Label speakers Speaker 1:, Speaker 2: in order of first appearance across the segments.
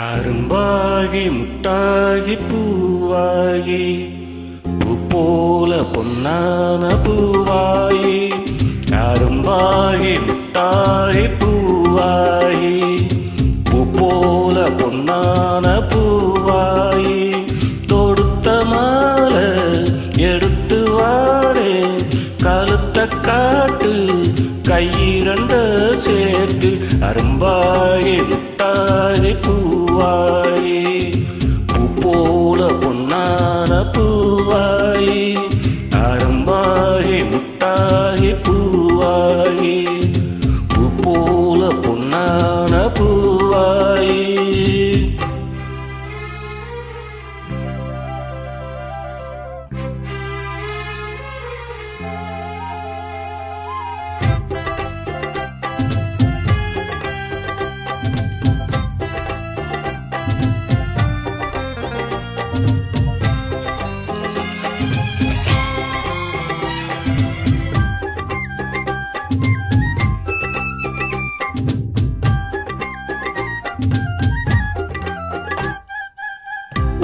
Speaker 1: அரும்பாகி முட்டாகி பூவாகி பூ போல பொன்னான பூவாகி அரும்பாகி முட்டாகி பூவாகி பூ போல பொன்னான பூவாகி தொடுத்த மாலை எடுத்து வாரே கழுத்த காட்டு கையிரண்ட சேர்த்து அரும்பாகி முட்டாகி பூவாகி பூ போல பொன்னான பூவாகி அரும்பாகி முட்டாகி பூவாகி பூ போல பொன்னான பூவாகி.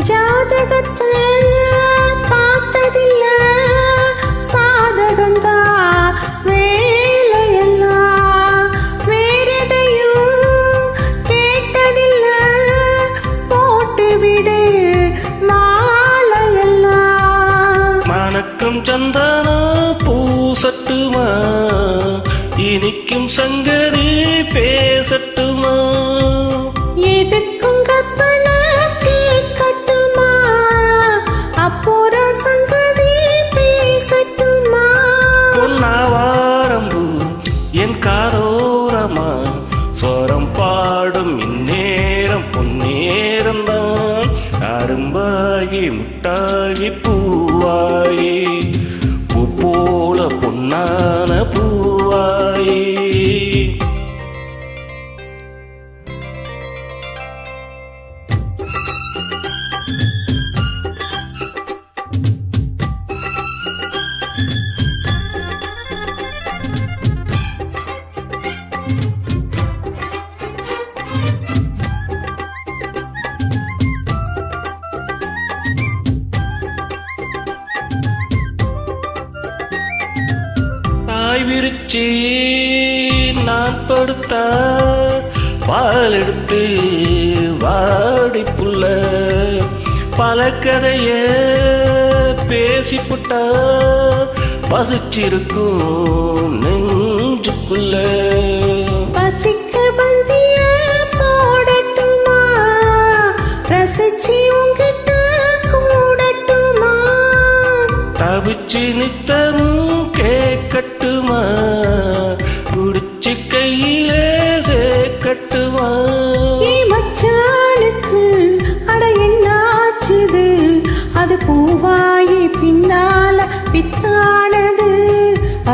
Speaker 2: ஜாதகத்தை பார்த்ததில்ல சாதகந்தா வேலையெல்லாம் வேறெதையும் கேட்டதில்ல போட்டு விடு மாலையெல்லாம்.
Speaker 1: மணக்கும் சந்தனம் பூசட்டுமா இனிக்கும் சங்கரி பேசட்டுமா
Speaker 2: எதுக்கும் கற்பனை கேட்கட்டுமா அப்புறம் சங்கதி பேசட்டுமா.
Speaker 1: பொன்னாவாரம்பு என் காரோரமா ஸ்வரம் பாடும் இந்நேரம் பொன்னேரம்தான் அரும்பாகி முட்டாகி பூவாகி பூ போல பொன்னான பூவாகி. தாய் விரிச்சி நான் படுத்தா பால் எடுத்து வாடி புள்ள பல கதைய பேசிப்புட்டா பசிச்சிருக்கும் நெஞ்சுக்குள்ள.
Speaker 2: பசிக்க பந்திய போடட்டுமா ரசிச்சு உங்கிட்ட கூடட்டுமா.
Speaker 1: தவிச்சு நித்தமும் கேட்கட்டுமா குடிச்சு கையிலே சேர்க்கட்டுமா.
Speaker 2: மச்சானுக்கு அட என்னாச்சுது அது பூவாகி பின்னால பித்தானது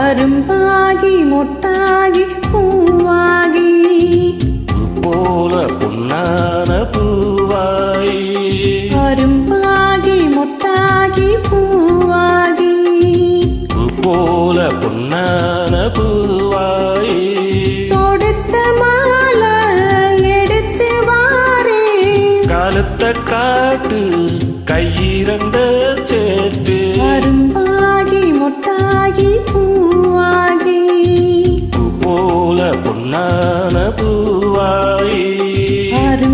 Speaker 2: அரும்பாகி மொட்டாகி பூவாகி
Speaker 1: பூ போல பொன்னான பூவாகி
Speaker 2: அரும்பாகி மொட்டாகி பூவாகி
Speaker 1: பூ போல பொன்னான பூவாகி.
Speaker 2: தொடுத்த மாலை எடுத்து வாரே
Speaker 1: காலத்தை காட்டு கையிரண்ட சேர்த்து
Speaker 2: அரும்பாகி மொட்டாகி பூவாகி
Speaker 1: பூ போல பொன்னான பூவாகி.
Speaker 2: அரும்